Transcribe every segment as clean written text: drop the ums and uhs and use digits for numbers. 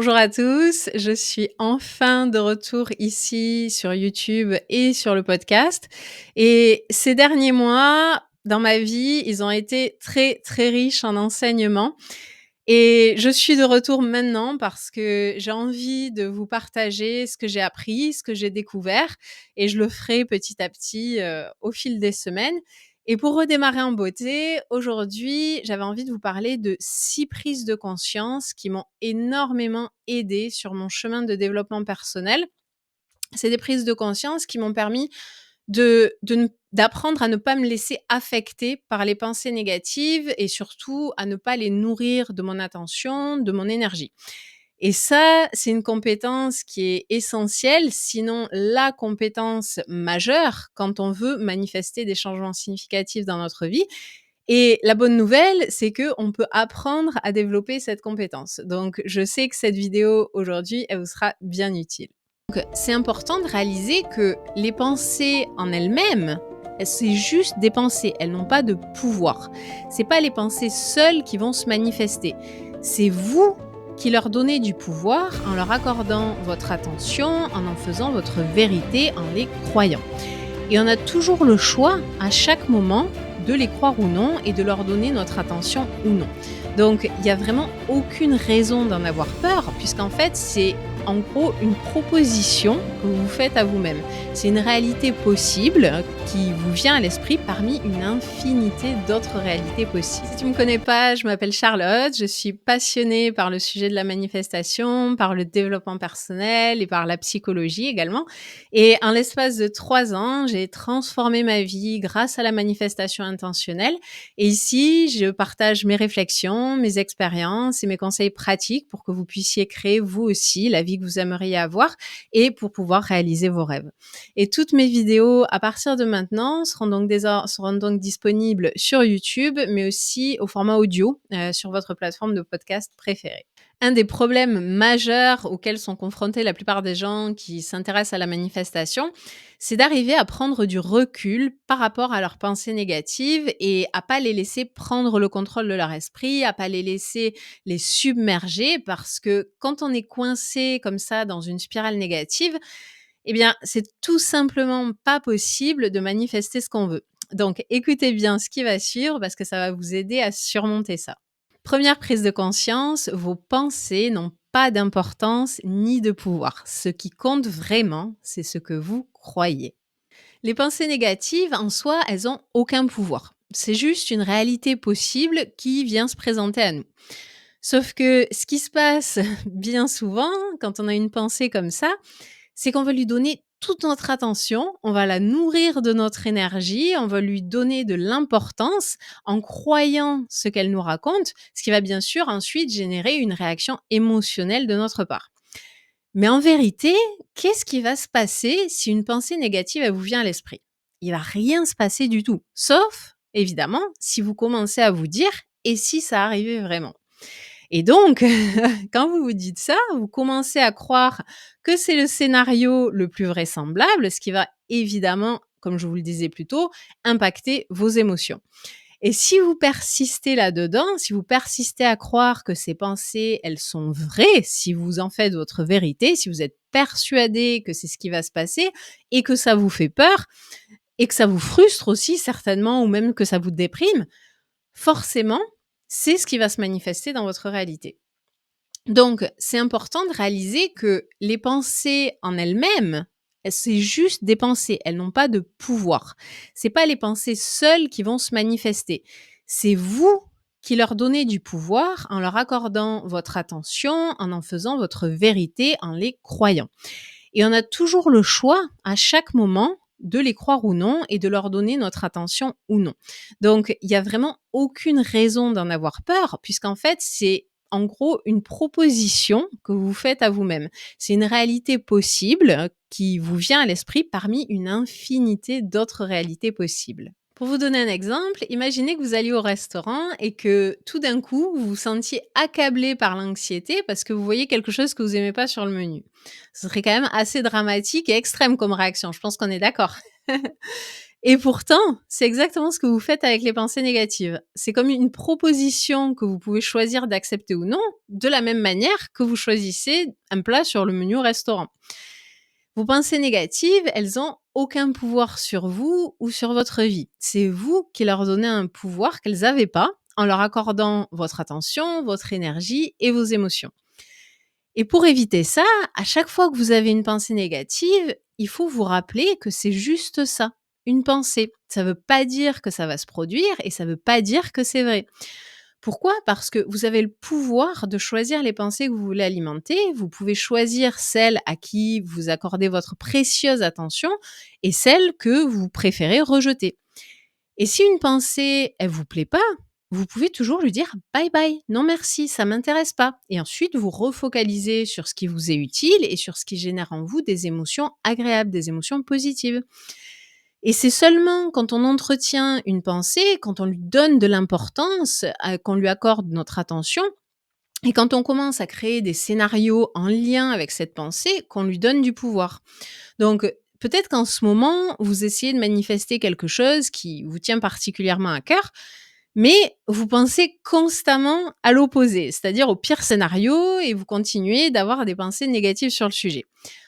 Bonjour à tous, je suis enfin de retour ici sur YouTube et sur le podcast. Et ces derniers mois, dans ma vie, ils ont été très, très riches en enseignements. Et je suis de retour maintenant parce que j'ai envie de vous partager ce que j'ai appris, ce que j'ai découvert et je le ferai petit à petit, au fil des semaines. Et pour redémarrer en beauté, aujourd'hui, j'avais envie de vous parler de 6 prises de conscience qui m'ont énormément aidée sur mon chemin de développement personnel. C'est des prises de conscience qui m'ont permis d'apprendre à ne pas me laisser affecter par les pensées négatives et surtout à ne pas les nourrir de mon attention, de mon énergie. Et ça, c'est une compétence qui est essentielle, sinon la compétence majeure quand on veut manifester des changements significatifs dans notre vie. Et la bonne nouvelle, c'est qu'on peut apprendre à développer cette compétence. Donc, je sais que cette vidéo aujourd'hui, elle vous sera bien utile. Donc, c'est important de réaliser que les pensées en elles-mêmes, c'est juste des pensées, elles n'ont pas de pouvoir. C'est pas les pensées seules qui vont se manifester. C'est vous qui leur donnez du pouvoir en leur accordant votre attention, en faisant votre vérité, en les croyant. Et on a toujours le choix, à chaque moment, de les croire ou non et de leur donner notre attention ou non. Donc, il n'y a vraiment aucune raison d'en avoir peur, puisqu'en fait, c'est en gros une proposition que vous faites à vous-même. C'est une réalité possible qui vous vient à l'esprit parmi une infinité d'autres réalités possibles. Si tu ne me connais pas, je m'appelle Charlotte, je suis passionnée par le sujet de la manifestation, par le développement personnel et par la psychologie également. Et en l'espace de 3 ans, j'ai transformé ma vie grâce à la manifestation intentionnelle. Et ici, je partage mes réflexions, mes expériences et mes conseils pratiques pour que vous puissiez créer vous aussi la vie que vous aimeriez avoir et pour pouvoir réaliser vos rêves. Et toutes mes vidéos, à partir de maintenant, seront donc disponibles sur YouTube, mais aussi au format audio sur votre plateforme de podcast préférée. Un des problèmes majeurs auxquels sont confrontés la plupart des gens qui s'intéressent à la manifestation, c'est d'arriver à prendre du recul par rapport à leurs pensées négatives et à pas les laisser prendre le contrôle de leur esprit, à pas les laisser les submerger parce que quand on est coincé comme ça dans une spirale négative, eh bien, c'est tout simplement pas possible de manifester ce qu'on veut. Donc, écoutez bien ce qui va suivre parce que ça va vous aider à surmonter ça. Première prise de conscience, vos pensées n'ont pas d'importance ni de pouvoir. Ce qui compte vraiment, c'est ce que vous croyez. Les pensées négatives, en soi, elles ont aucun pouvoir. C'est juste une réalité possible qui vient se présenter à nous. Sauf que ce qui se passe bien souvent, quand on a une pensée comme ça, c'est qu'on va lui donner toute notre attention, on va la nourrir de notre énergie, on va lui donner de l'importance en croyant ce qu'elle nous raconte, ce qui va bien sûr ensuite générer une réaction émotionnelle de notre part. Mais en vérité, qu'est-ce qui va se passer si une pensée négative elle vous vient à l'esprit? Il va rien se passer du tout, sauf évidemment si vous commencez à vous dire et si ça arrivait vraiment. Et donc, quand vous vous dites ça, vous commencez à croire que c'est le scénario le plus vraisemblable, ce qui va évidemment, comme je vous le disais plus tôt, impacter vos émotions. Et si vous persistez là-dedans, si vous persistez à croire que ces pensées, elles sont vraies, si vous en faites votre vérité, si vous êtes persuadé que c'est ce qui va se passer et que ça vous fait peur et que ça vous frustre aussi certainement ou même que ça vous déprime, forcément, c'est ce qui va se manifester dans votre réalité. Donc, c'est important de réaliser que les pensées en elles-mêmes, c'est juste des pensées, elles n'ont pas de pouvoir. C'est pas les pensées seules qui vont se manifester. C'est vous qui leur donnez du pouvoir en leur accordant votre attention, en faisant votre vérité, en les croyant. Et on a toujours le choix, à chaque moment, de les croire ou non et de leur donner notre attention ou non. Donc, il y a vraiment aucune raison d'en avoir peur puisqu'en fait, c'est en gros une proposition que vous faites à vous-même. C'est une réalité possible qui vous vient à l'esprit parmi une infinité d'autres réalités possibles. Pour vous donner un exemple, imaginez que vous alliez au restaurant et que tout d'un coup, vous vous sentiez accablé par l'anxiété parce que vous voyez quelque chose que vous aimez pas sur le menu. Ce serait quand même assez dramatique et extrême comme réaction, je pense qu'on est d'accord. Et pourtant, c'est exactement ce que vous faites avec les pensées négatives. C'est comme une proposition que vous pouvez choisir d'accepter ou non, de la même manière que vous choisissez un plat sur le menu au restaurant. Vos pensées négatives, elles ont aucun pouvoir sur vous ou sur votre vie. C'est vous qui leur donnez un pouvoir qu'elles n'avaient pas en leur accordant votre attention, votre énergie et vos émotions. Et pour éviter ça, à chaque fois que vous avez une pensée négative, il faut vous rappeler que c'est juste ça, une pensée. Ça ne veut pas dire que ça va se produire et ça ne veut pas dire que c'est vrai. Pourquoi? Parce que vous avez le pouvoir de choisir les pensées que vous voulez alimenter. Vous pouvez choisir celles à qui vous accordez votre précieuse attention et celles que vous préférez rejeter. Et si une pensée, elle vous plaît pas, vous pouvez toujours lui dire bye bye, non merci, ça m'intéresse pas. Et ensuite, vous refocalisez sur ce qui vous est utile et sur ce qui génère en vous des émotions agréables, des émotions positives. Et c'est seulement quand on entretient une pensée, quand on lui donne de l'importance, qu'on lui accorde notre attention, et quand on commence à créer des scénarios en lien avec cette pensée, qu'on lui donne du pouvoir. Donc, peut-être qu'en ce moment, vous essayez de manifester quelque chose qui vous tient particulièrement à cœur, mais vous pensez constamment à l'opposé, c'est-à-dire au pire scénario et vous continuez d'avoir des pensées négatives sur le sujet.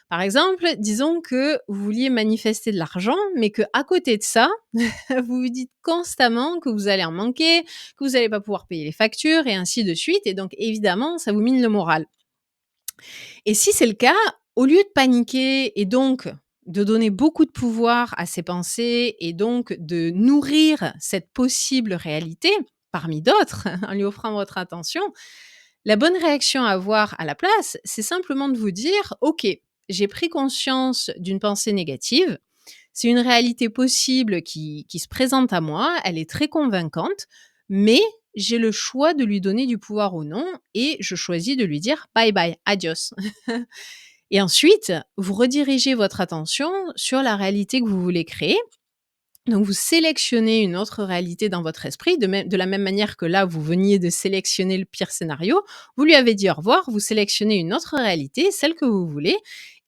Par exemple, disons que vous vouliez manifester de l'argent, mais que à côté de ça, vous vous dites constamment que vous allez en manquer, que vous n'allez pas pouvoir payer les factures et ainsi de suite. Et donc, évidemment, ça vous mine le moral. Et si c'est le cas, au lieu de paniquer et donc de donner beaucoup de pouvoir à ces pensées et donc de nourrir cette possible réalité, parmi d'autres, en lui offrant votre attention, la bonne réaction à avoir à la place, c'est simplement de vous dire, OK, j'ai pris conscience d'une pensée négative, c'est une réalité possible qui se présente à moi, elle est très convaincante, mais j'ai le choix de lui donner du pouvoir ou non et je choisis de lui dire bye bye, adios. Et ensuite, vous redirigez votre attention sur la réalité que vous voulez créer. Donc, vous sélectionnez une autre réalité dans votre esprit, de la même manière que là, vous veniez de sélectionner le pire scénario. Vous lui avez dit au revoir, vous sélectionnez une autre réalité, celle que vous voulez.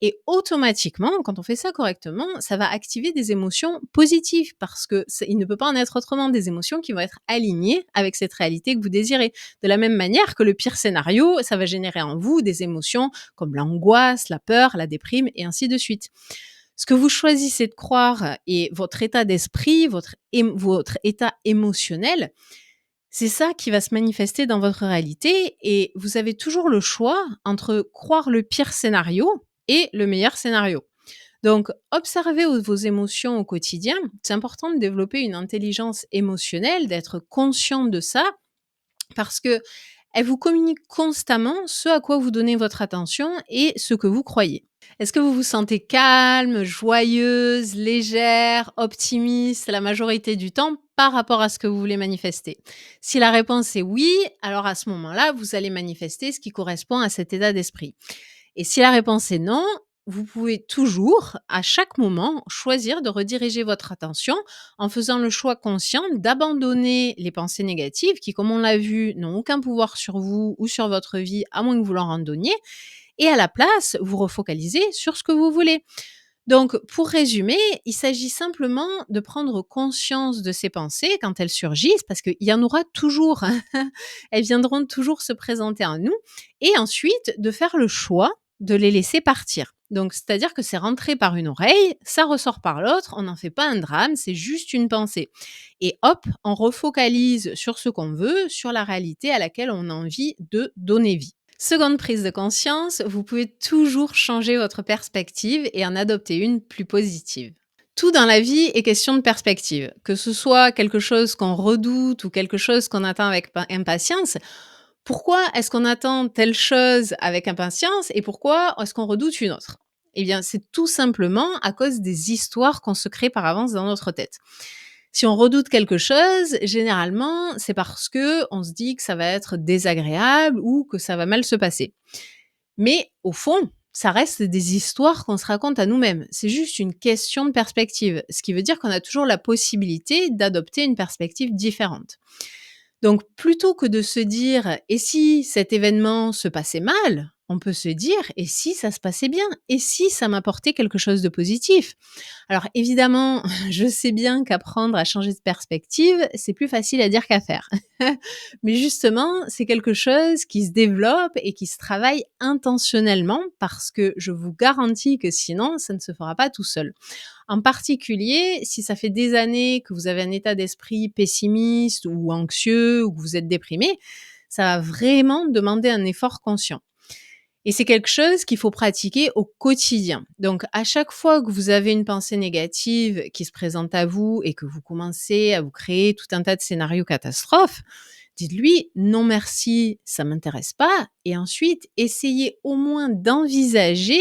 Et automatiquement, quand on fait ça correctement, ça va activer des émotions positives parce que il ne peut pas en être autrement, des émotions qui vont être alignées avec cette réalité que vous désirez. De la même manière que le pire scénario, ça va générer en vous des émotions comme l'angoisse, la peur, la déprime et ainsi de suite. Ce que vous choisissez de croire et votre état d'esprit, votre état émotionnel, c'est ça qui va se manifester dans votre réalité et vous avez toujours le choix entre croire le pire scénario et le meilleur scénario. Donc, observez vos émotions au quotidien. C'est important de développer une intelligence émotionnelle, d'être conscient de ça parce que elle vous communique constamment ce à quoi vous donnez votre attention et ce que vous croyez. Est-ce que vous vous sentez calme, joyeuse, légère, optimiste la majorité du temps par rapport à ce que vous voulez manifester? Si la réponse est oui, alors à ce moment-là, vous allez manifester ce qui correspond à cet état d'esprit. Et si la réponse est non, vous pouvez toujours, à chaque moment, choisir de rediriger votre attention en faisant le choix conscient d'abandonner les pensées négatives qui, comme on l'a vu, n'ont aucun pouvoir sur vous ou sur votre vie, à moins que vous leur en donniez. Et à la place, vous refocalisez sur ce que vous voulez. Donc, pour résumer, il s'agit simplement de prendre conscience de ces pensées quand elles surgissent, parce qu'il y en aura toujours. Elles viendront toujours se présenter à nous. Et ensuite, de faire le choix de les laisser partir. Donc, c'est-à-dire que c'est rentré par une oreille, ça ressort par l'autre, on n'en fait pas un drame, c'est juste une pensée. Et hop, on refocalise sur ce qu'on veut, sur la réalité à laquelle on a envie de donner vie. Seconde prise de conscience, vous pouvez toujours changer votre perspective et en adopter une plus positive. Tout dans la vie est question de perspective. Que ce soit quelque chose qu'on redoute ou quelque chose qu'on attend avec impatience, pourquoi est-ce qu'on attend telle chose avec impatience et pourquoi est-ce qu'on redoute une autre? Eh bien, c'est tout simplement à cause des histoires qu'on se crée par avance dans notre tête. Si on redoute quelque chose, généralement, c'est parce que on se dit que ça va être désagréable ou que ça va mal se passer. Mais au fond, ça reste des histoires qu'on se raconte à nous-mêmes. C'est juste une question de perspective, ce qui veut dire qu'on a toujours la possibilité d'adopter une perspective différente. Donc, plutôt que de se dire: «Et si cet événement se passait mal?» on peut se dire: «Et si ça se passait bien? Et si ça m'apportait quelque chose de positif?» Alors évidemment, je sais bien qu'apprendre à changer de perspective, c'est plus facile à dire qu'à faire. Mais justement, c'est quelque chose qui se développe et qui se travaille intentionnellement parce que je vous garantis que sinon, ça ne se fera pas tout seul. En particulier, si ça fait des années que vous avez un état d'esprit pessimiste ou anxieux ou que vous êtes déprimé, ça va vraiment demander un effort conscient. Et c'est quelque chose qu'il faut pratiquer au quotidien. Donc, à chaque fois que vous avez une pensée négative qui se présente à vous et que vous commencez à vous créer tout un tas de scénarios catastrophes, dites-lui non merci, ça m'intéresse pas. Et ensuite, essayez au moins d'envisager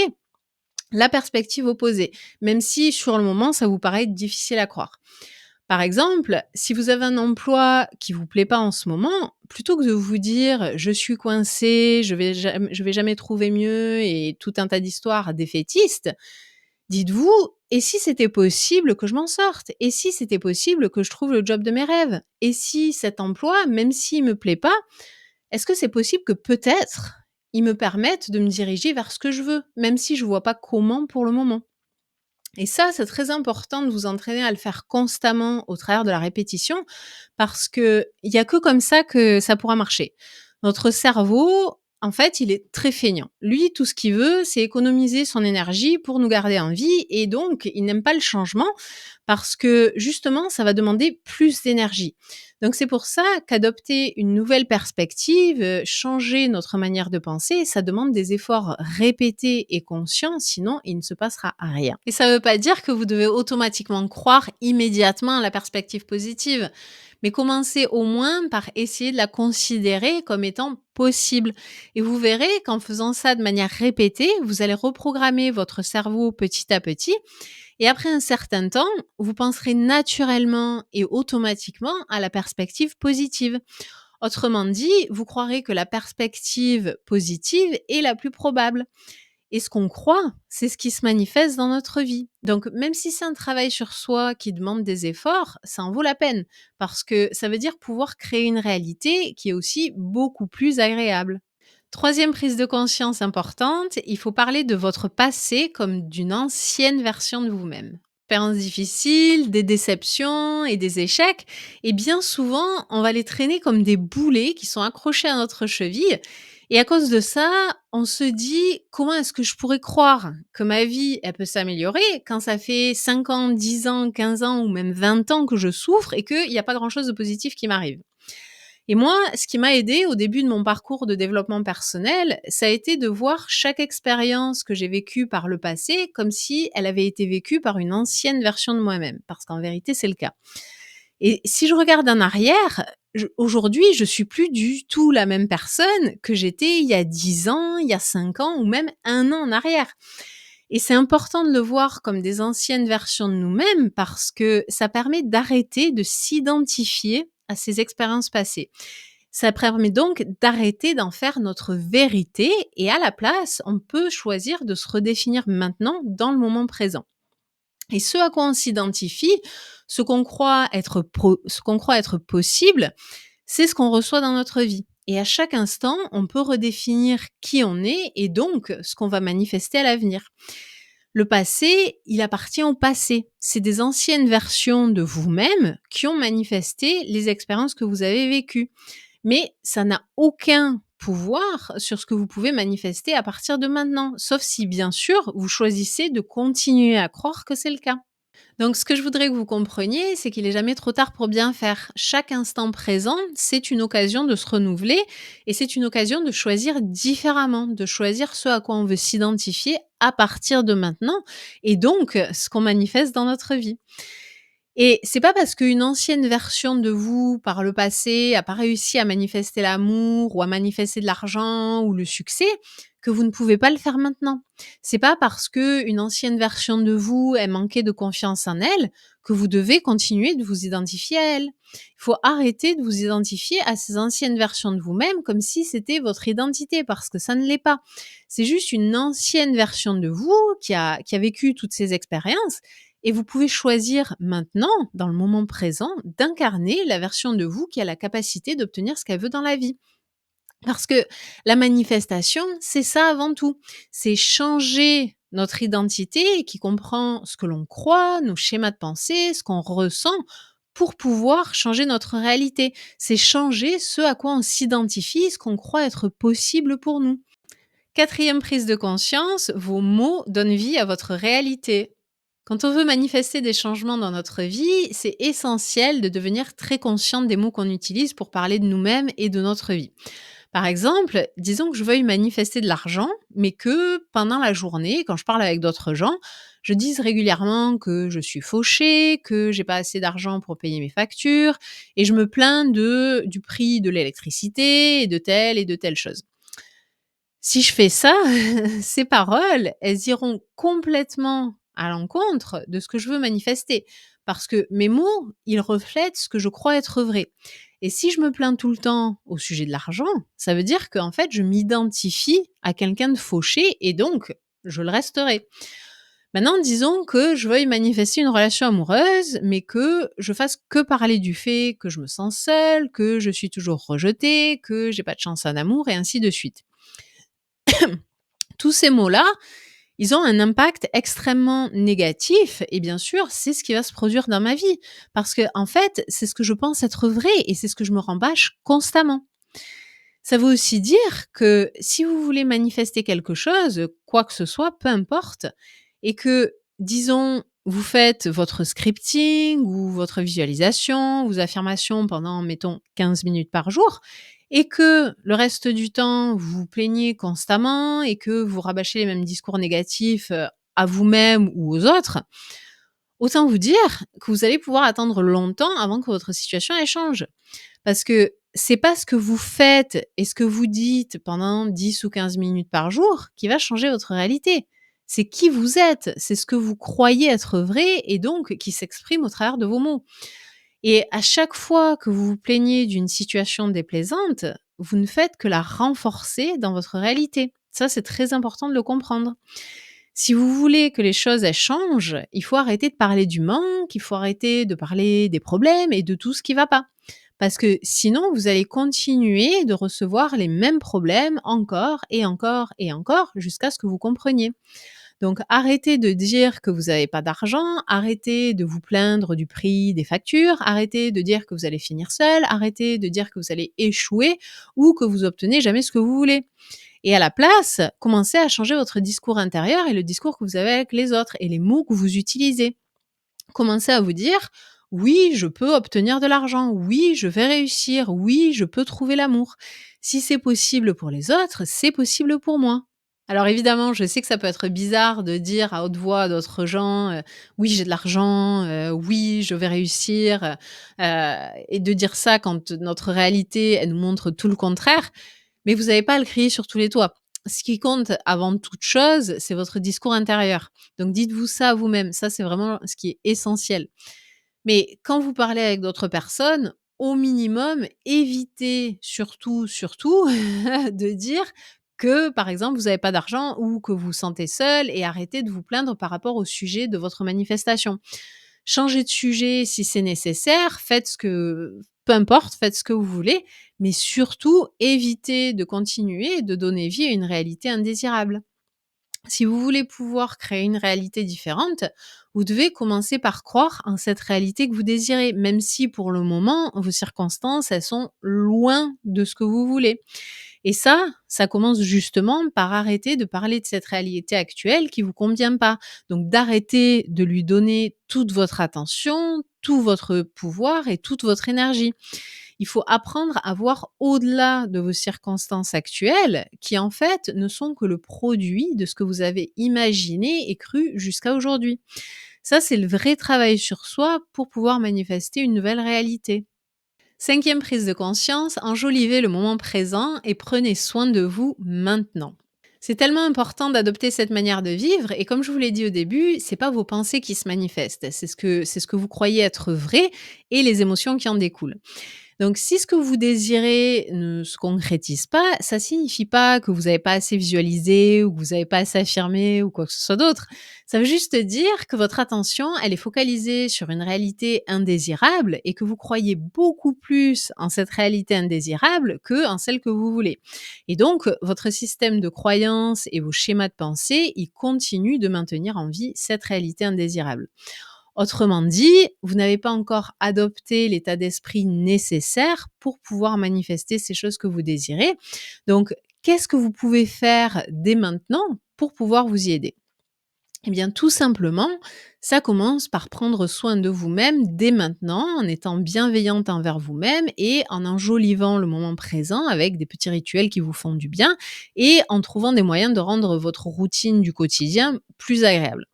la perspective opposée, même si sur le moment, ça vous paraît difficile à croire. Par exemple, si vous avez un emploi qui vous plaît pas en ce moment, plutôt que de vous dire: «Je suis coincé, je vais jamais trouver mieux» et tout un tas d'histoires défaitistes, dites-vous: «Et si c'était possible que je m'en sorte? Et si c'était possible que je trouve le job de mes rêves? Et si cet emploi, même s'il me plaît pas, est-ce que c'est possible que peut-être, il me permette de me diriger vers ce que je veux, même si je vois pas comment pour le moment?» Et ça, c'est très important de vous entraîner à le faire constamment au travers de la répétition parce qu'il y a que comme ça que ça pourra marcher. Notre cerveau, en fait, il est très feignant. Lui, tout ce qu'il veut, c'est économiser son énergie pour nous garder en vie et donc il n'aime pas le changement parce que justement, ça va demander plus d'énergie. Donc c'est pour ça qu'adopter une nouvelle perspective, changer notre manière de penser, ça demande des efforts répétés et conscients, sinon il ne se passera rien. Et ça ne veut pas dire que vous devez automatiquement croire immédiatement à la perspective positive, mais commencez au moins par essayer de la considérer comme étant possible. Et vous verrez qu'en faisant ça de manière répétée, vous allez reprogrammer votre cerveau petit à petit et après un certain temps, vous penserez naturellement et automatiquement à la perspective positive. Autrement dit, vous croirez que la perspective positive est la plus probable. Et ce qu'on croit, c'est ce qui se manifeste dans notre vie. Donc même si c'est un travail sur soi qui demande des efforts, ça en vaut la peine, parce que ça veut dire pouvoir créer une réalité qui est aussi beaucoup plus agréable. Troisième prise de conscience importante, il faut parler de votre passé comme d'une ancienne version de vous-même. Expériences difficiles, des déceptions et des échecs, et bien souvent, on va les traîner comme des boulets qui sont accrochés à notre cheville. Et à cause de ça, on se dit: «Comment est-ce que je pourrais croire que ma vie, elle peut s'améliorer quand ça fait 5 ans, 10 ans, 15 ans ou même 20 ans que je souffre et qu'il y a pas grand-chose de positif qui m'arrive?» Et moi, ce qui m'a aidé au début de mon parcours de développement personnel, ça a été de voir chaque expérience que j'ai vécue par le passé comme si elle avait été vécue par une ancienne version de moi-même, parce qu'en vérité, c'est le cas. Et si je regarde en arrière, aujourd'hui, je suis plus du tout la même personne que j'étais il y a 10 ans, il y a 5 ans ou même 1 an en arrière. Et c'est important de le voir comme des anciennes versions de nous-mêmes parce que ça permet d'arrêter de s'identifier à ces expériences passées. Ça permet donc d'arrêter d'en faire notre vérité et à la place, on peut choisir de se redéfinir maintenant dans le moment présent. Et ce à quoi on s'identifie, ce qu'on croit être possible, c'est ce qu'on reçoit dans notre vie. Et à chaque instant, on peut redéfinir qui on est et donc ce qu'on va manifester à l'avenir. Le passé, il appartient au passé. C'est des anciennes versions de vous-même qui ont manifesté les expériences que vous avez vécues. Mais ça n'a aucun pouvoir sur ce que vous pouvez manifester à partir de maintenant, sauf si bien sûr vous choisissez de continuer à croire que c'est le cas. Donc ce que je voudrais que vous compreniez, c'est qu'il est jamais trop tard pour bien faire. Chaque instant présent, c'est une occasion de se renouveler et c'est une occasion de choisir différemment, de choisir ce à quoi on veut s'identifier à partir de maintenant et donc ce qu'on manifeste dans notre vie. Et c'est pas parce qu'une ancienne version de vous, par le passé, a pas réussi à manifester l'amour ou à manifester de l'argent ou le succès, que vous ne pouvez pas le faire maintenant. C'est pas parce qu'une ancienne version de vous, elle manquait de confiance en elle, que vous devez continuer de vous identifier à elle. Il faut arrêter de vous identifier à ces anciennes versions de vous-même comme si c'était votre identité, parce que ça ne l'est pas. C'est juste une ancienne version de vous qui a vécu toutes ces expériences et vous pouvez choisir maintenant, dans le moment présent, d'incarner la version de vous qui a la capacité d'obtenir ce qu'elle veut dans la vie. Parce que la manifestation, c'est ça avant tout. C'est changer notre identité qui comprend ce que l'on croit, nos schémas de pensée, ce qu'on ressent pour pouvoir changer notre réalité. C'est changer ce à quoi on s'identifie, ce qu'on croit être possible pour nous. Quatrième prise de conscience, vos mots donnent vie à votre réalité. Quand on veut manifester des changements dans notre vie, c'est essentiel de devenir très consciente des mots qu'on utilise pour parler de nous-mêmes et de notre vie. Par exemple, disons que je veuille manifester de l'argent, mais que pendant la journée, quand je parle avec d'autres gens, je dise régulièrement que je suis fauchée, que j'ai pas assez d'argent pour payer mes factures, et je me plains du prix de l'électricité et de telle chose. Si je fais ça, ces paroles, elles iront complètement à l'encontre de ce que je veux manifester. Parce que mes mots, ils reflètent ce que je crois être vrai. Et si je me plains tout le temps au sujet de l'argent, ça veut dire qu'en fait, je m'identifie à quelqu'un de fauché et donc, je le resterai. Maintenant, disons que je veuille manifester une relation amoureuse, mais que je fasse que parler du fait que je me sens seule, que je suis toujours rejetée, que j'ai pas de chance en amour et ainsi de suite. Tous ces mots-là, ils ont un impact extrêmement négatif et bien sûr, c'est ce qui va se produire dans ma vie parce que en fait, c'est ce que je pense être vrai et c'est ce que je me rabâche constamment. Ça veut aussi dire que si vous voulez manifester quelque chose, quoi que ce soit, peu importe, et que, disons, vous faites votre scripting ou votre visualisation, vos affirmations pendant, mettons, 15 minutes par jour, et que le reste du temps, vous vous plaignez constamment et que vous rabâchez les mêmes discours négatifs à vous-même ou aux autres, autant vous dire que vous allez pouvoir attendre longtemps avant que votre situation elle change. Parce que c'est pas ce que vous faites et ce que vous dites pendant 10 ou 15 minutes par jour qui va changer votre réalité. C'est qui vous êtes, c'est ce que vous croyez être vrai et donc qui s'exprime au travers de vos mots. Et à chaque fois que vous vous plaignez d'une situation déplaisante, vous ne faites que la renforcer dans votre réalité. Ça, c'est très important de le comprendre. Si vous voulez que les choses elles changent, il faut arrêter de parler du manque, il faut arrêter de parler des problèmes et de tout ce qui va pas. Parce que sinon, vous allez continuer de recevoir les mêmes problèmes encore et encore et encore jusqu'à ce que vous compreniez. Donc arrêtez de dire que vous n'avez pas d'argent, arrêtez de vous plaindre du prix des factures, arrêtez de dire que vous allez finir seul, arrêtez de dire que vous allez échouer ou que vous obtenez jamais ce que vous voulez. Et à la place, commencez à changer votre discours intérieur et le discours que vous avez avec les autres et les mots que vous utilisez. Commencez à vous dire: «Oui, je peux obtenir de l'argent. Oui, je vais réussir. Oui, je peux trouver l'amour. Si c'est possible pour les autres, c'est possible pour moi». Alors évidemment, je sais que ça peut être bizarre de dire à haute voix à d'autres gens, «Oui, j'ai de l'argent, oui, je vais réussir», et de dire ça quand notre réalité, elle nous montre tout le contraire. Mais vous n'avez pas à le crier sur tous les toits. Ce qui compte avant toute chose, c'est votre discours intérieur. Donc dites-vous ça à vous-même. Ça, c'est vraiment ce qui est essentiel. Mais quand vous parlez avec d'autres personnes, au minimum, évitez surtout, surtout de dire que, par exemple, vous n'avez pas d'argent ou que vous vous sentez seul et arrêtez de vous plaindre par rapport au sujet de votre manifestation. Changez de sujet si c'est nécessaire, faites ce que peu importe, faites ce que vous voulez, mais surtout évitez de continuer de donner vie à une réalité indésirable. Si vous voulez pouvoir créer une réalité différente, vous devez commencer par croire en cette réalité que vous désirez, même si pour le moment, vos circonstances, elles sont loin de ce que vous voulez. Et ça commence justement par arrêter de parler de cette réalité actuelle qui vous convient pas. Donc d'arrêter de lui donner toute votre attention, tout votre pouvoir et toute votre énergie. Il faut apprendre à voir au-delà de vos circonstances actuelles qui en fait ne sont que le produit de ce que vous avez imaginé et cru jusqu'à aujourd'hui. Ça, c'est le vrai travail sur soi pour pouvoir manifester une nouvelle réalité. Cinquième prise de conscience, enjolivez le moment présent et prenez soin de vous maintenant. C'est tellement important d'adopter cette manière de vivre et comme je vous l'ai dit au début, c'est pas vos pensées qui se manifestent, c'est ce que vous croyez être vrai et les émotions qui en découlent. Donc si ce que vous désirez ne se concrétise pas, ça signifie pas que vous n'avez pas assez visualisé ou que vous n'avez pas assez affirmé ou quoi que ce soit d'autre. Ça veut juste dire que votre attention, elle est focalisée sur une réalité indésirable et que vous croyez beaucoup plus en cette réalité indésirable que en celle que vous voulez. Et donc, votre système de croyances et vos schémas de pensée, ils continuent de maintenir en vie cette réalité indésirable. Autrement dit, vous n'avez pas encore adopté l'état d'esprit nécessaire pour pouvoir manifester ces choses que vous désirez. Donc, qu'est-ce que vous pouvez faire dès maintenant pour pouvoir vous y aider? Eh bien, tout simplement, ça commence par prendre soin de vous-même dès maintenant, en étant bienveillante envers vous-même et en enjolivant le moment présent avec des petits rituels qui vous font du bien et en trouvant des moyens de rendre votre routine du quotidien plus agréable.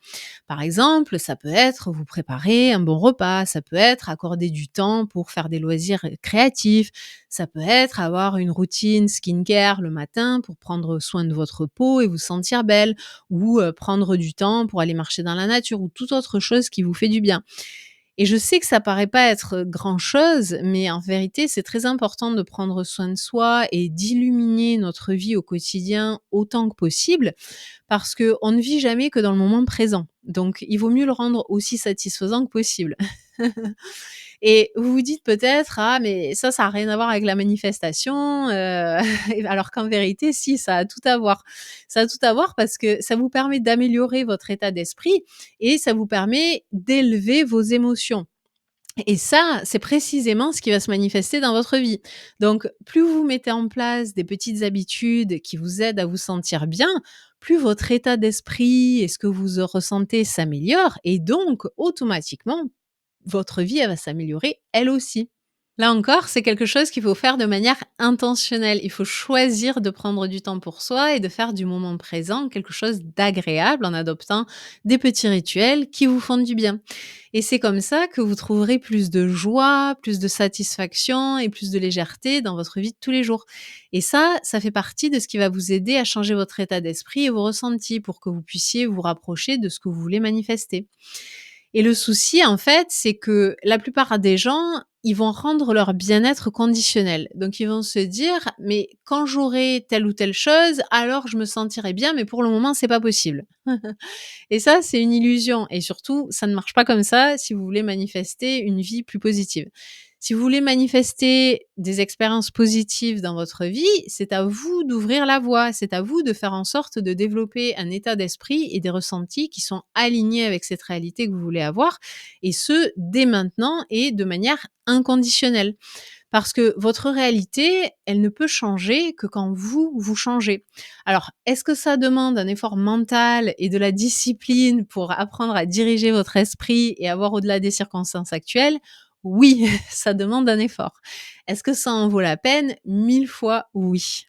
Par exemple, ça peut être vous préparer un bon repas, ça peut être accorder du temps pour faire des loisirs créatifs, ça peut être avoir une routine skincare le matin pour prendre soin de votre peau et vous sentir belle, ou prendre du temps pour aller marcher dans la nature ou toute autre chose qui vous fait du bien. Et je sais que ça paraît pas être grand-chose, mais en vérité, c'est très important de prendre soin de soi et d'illuminer notre vie au quotidien autant que possible, parce qu'on ne vit jamais que dans le moment présent. Donc, il vaut mieux le rendre aussi satisfaisant que possible. Et vous vous dites peut-être: «Ah mais ça a rien à voir avec la manifestation», alors qu'en vérité si, ça a tout à voir. Ça a tout à voir parce que ça vous permet d'améliorer votre état d'esprit et ça vous permet d'élever vos émotions. Et ça, c'est précisément ce qui va se manifester dans votre vie. Donc, plus vous mettez en place des petites habitudes qui vous aident à vous sentir bien, plus votre état d'esprit et ce que vous ressentez s'améliore et donc automatiquement, votre vie, elle va s'améliorer elle aussi. Là encore, c'est quelque chose qu'il faut faire de manière intentionnelle. Il faut choisir de prendre du temps pour soi et de faire du moment présent quelque chose d'agréable en adoptant des petits rituels qui vous font du bien. Et c'est comme ça que vous trouverez plus de joie, plus de satisfaction et plus de légèreté dans votre vie de tous les jours. Et ça fait partie de ce qui va vous aider à changer votre état d'esprit et vos ressentis pour que vous puissiez vous rapprocher de ce que vous voulez manifester. Et le souci, en fait, c'est que la plupart des gens, ils vont rendre leur bien-être conditionnel. Donc, ils vont se dire: «Mais quand j'aurai telle ou telle chose, alors je me sentirai bien, mais pour le moment, c'est pas possible». Et ça, c'est une illusion et surtout, ça ne marche pas comme ça si vous voulez manifester une vie plus positive. Si vous voulez manifester des expériences positives dans votre vie, c'est à vous d'ouvrir la voie, c'est à vous de faire en sorte de développer un état d'esprit et des ressentis qui sont alignés avec cette réalité que vous voulez avoir et ce, dès maintenant et de manière inconditionnelle. Parce que votre réalité, elle ne peut changer que quand vous, vous changez. Alors, est-ce que ça demande un effort mental et de la discipline pour apprendre à diriger votre esprit et avoir au-delà des circonstances actuelles? Oui, ça demande un effort. Est-ce que ça en vaut la peine? 1000 fois oui.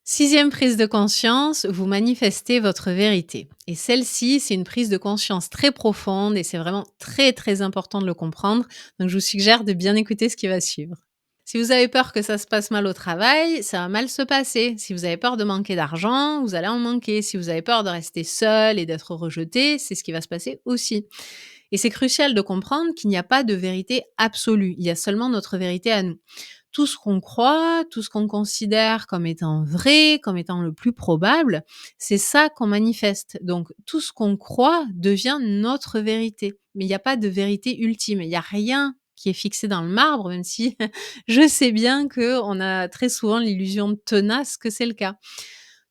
Sixième prise de conscience, vous manifestez votre vérité. Et celle-ci, c'est une prise de conscience très profonde et c'est vraiment très très important de le comprendre. Donc je vous suggère de bien écouter ce qui va suivre. Si vous avez peur que ça se passe mal au travail, ça va mal se passer. Si vous avez peur de manquer d'argent, vous allez en manquer. Si vous avez peur de rester seul et d'être rejeté, c'est ce qui va se passer aussi. Et c'est crucial de comprendre qu'il n'y a pas de vérité absolue. Il y a seulement notre vérité à nous. Tout ce qu'on croit, tout ce qu'on considère comme étant vrai, comme étant le plus probable, c'est ça qu'on manifeste. Donc tout ce qu'on croit devient notre vérité. Mais il n'y a pas de vérité ultime. Il n'y a rien qui est fixé dans le marbre, même si je sais bien qu'on a très souvent l'illusion tenace que c'est le cas.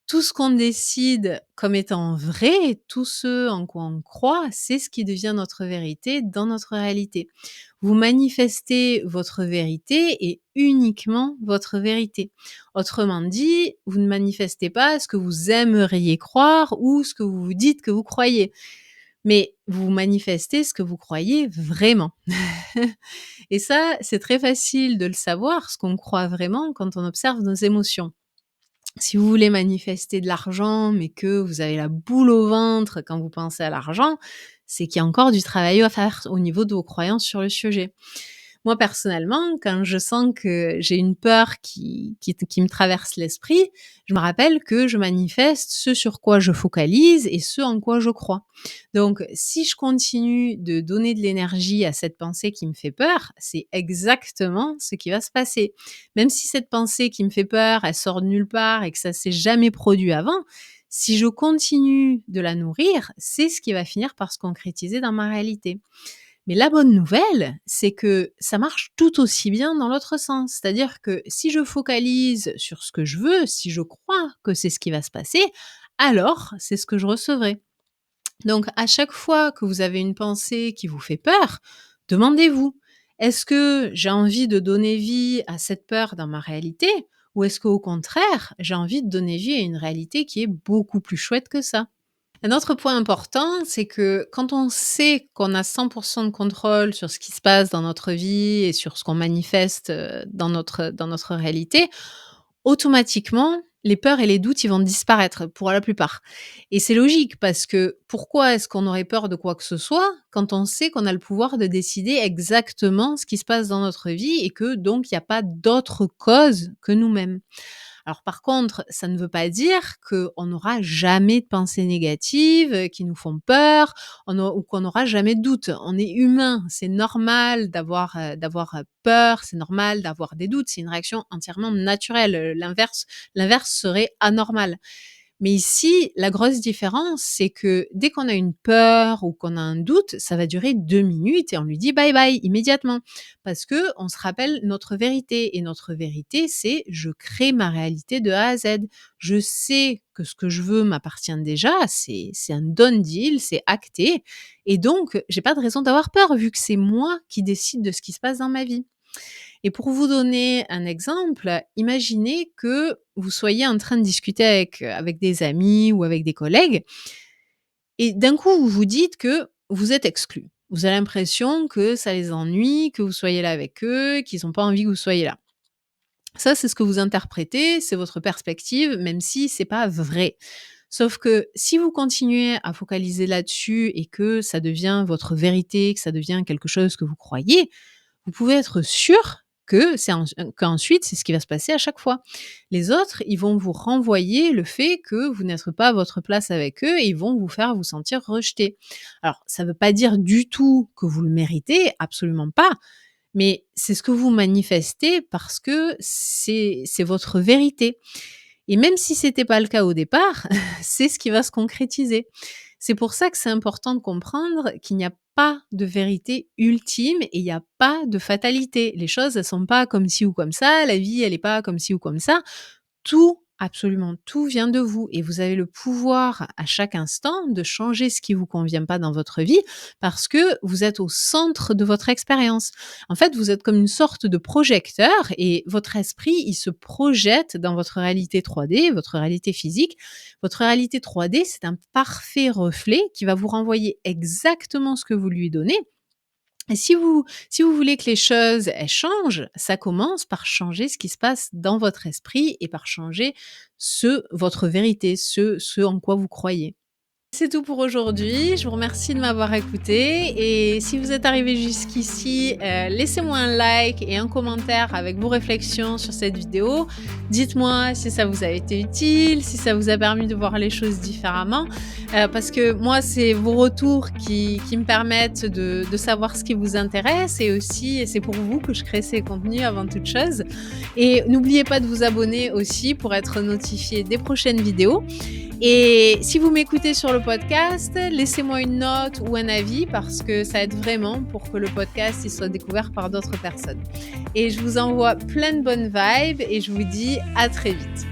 Tout ce qu'on décide comme étant vrai, tout ce en quoi on croit, c'est ce qui devient notre vérité dans notre réalité. Vous manifestez votre vérité et uniquement votre vérité. Autrement dit, vous ne manifestez pas ce que vous aimeriez croire ou ce que vous vous dites que vous croyez, mais vous manifestez ce que vous croyez vraiment. Et ça, c'est très facile de le savoir, ce qu'on croit vraiment quand on observe nos émotions. Si vous voulez manifester de l'argent, mais que vous avez la boule au ventre quand vous pensez à l'argent, c'est qu'il y a encore du travail à faire au niveau de vos croyances sur le sujet. Moi, personnellement, quand je sens que j'ai une peur qui me traverse l'esprit, je me rappelle que je manifeste ce sur quoi je focalise et ce en quoi je crois. Donc, si je continue de donner de l'énergie à cette pensée qui me fait peur, c'est exactement ce qui va se passer. Même si cette pensée qui me fait peur, elle sort de nulle part et que ça s'est jamais produit avant, si je continue de la nourrir, c'est ce qui va finir par se concrétiser dans ma réalité. Mais la bonne nouvelle, c'est que ça marche tout aussi bien dans l'autre sens. C'est-à-dire que si je focalise sur ce que je veux, si je crois que c'est ce qui va se passer, alors c'est ce que je recevrai. Donc à chaque fois que vous avez une pensée qui vous fait peur, demandez-vous, est-ce que j'ai envie de donner vie à cette peur dans ma réalité ou est-ce qu'au contraire, j'ai envie de donner vie à une réalité qui est beaucoup plus chouette que ça? Un autre point important, c'est que quand on sait qu'on a 100 de contrôle sur ce qui se passe dans notre vie et sur ce qu'on manifeste, dans notre réalité, automatiquement, les peurs et les doutes, ils vont disparaître pour la plupart. Et c'est logique parce que pourquoi est-ce qu'on aurait peur de quoi que ce soit quand on sait qu'on a le pouvoir de décider exactement ce qui se passe dans notre vie et que donc il n'y a pas d'autre cause que nous-mêmes? Alors par contre, ça ne veut pas dire qu'on n'aura jamais de pensées négatives, qui nous font peur, ou qu'on n'aura jamais de doutes. On est humain, c'est normal d'avoir peur, c'est normal d'avoir des doutes, c'est une réaction entièrement naturelle, l'inverse serait anormal. Mais ici, la grosse différence, c'est que dès qu'on a une peur ou qu'on a un doute, ça va durer 2 minutes et on lui dit bye bye immédiatement. Parce que on se rappelle notre vérité. Et notre vérité, c'est je crée ma réalité de A à Z. Je sais que ce que je veux m'appartient déjà, c'est un done deal, c'est acté. Et donc, j'ai pas de raison d'avoir peur vu que c'est moi qui décide de ce qui se passe dans ma vie. Et pour vous donner un exemple, imaginez que vous soyez en train de discuter avec des amis ou avec des collègues et d'un coup, vous vous dites que vous êtes exclus. Vous avez l'impression que ça les ennuie, que vous soyez là avec eux, qu'ils n'ont pas envie que vous soyez là. Ça, c'est ce que vous interprétez, c'est votre perspective, même si c'est pas vrai. Sauf que si vous continuez à focaliser là-dessus et que ça devient votre vérité, que ça devient quelque chose que vous croyez, vous pouvez être sûr que qu'ensuite, c'est ce qui va se passer à chaque fois. Les autres, ils vont vous renvoyer le fait que vous n'êtes pas à votre place avec eux et ils vont vous faire vous sentir rejeté. Alors, ça ne veut pas dire du tout que vous le méritez, absolument pas, mais c'est ce que vous manifestez parce que c'est votre vérité. Et même si c'était pas le cas au départ, c'est ce qui va se concrétiser. C'est pour ça que c'est important de comprendre qu'il n'y a pas de vérité ultime et il n'y a pas de fatalité. Les choses, elles sont pas comme ci ou comme ça, la vie, elle est pas comme ci ou comme ça. Tout, absolument tout vient de vous et vous avez le pouvoir à chaque instant de changer ce qui vous convient pas dans votre vie parce que vous êtes au centre de votre expérience. En fait, vous êtes comme une sorte de projecteur et votre esprit, il se projette dans votre réalité 3D, votre réalité physique. Votre réalité 3D, c'est un parfait reflet qui va vous renvoyer exactement ce que vous lui donnez. Et si vous voulez que les choses, elles changent, ça commence par changer ce qui se passe dans votre esprit et par changer votre vérité, ce en quoi vous croyez. C'est tout pour aujourd'hui. Je vous remercie de m'avoir écouté et si vous êtes arrivé jusqu'ici, laissez-moi un like et un commentaire avec vos réflexions sur cette vidéo. Dites-moi si ça vous a été utile, si ça vous a permis de voir les choses différemment, parce que moi, c'est vos retours qui me permettent de savoir ce qui vous intéresse et aussi c'est pour vous que je crée ces contenus avant toute chose. Et n'oubliez pas de vous abonner aussi pour être notifié des prochaines vidéos. Et si vous m'écoutez sur le podcast, laissez-moi une note ou un avis parce que ça aide vraiment pour que le podcast il soit découvert par d'autres personnes. Et je vous envoie plein de bonnes vibes et je vous dis à très vite.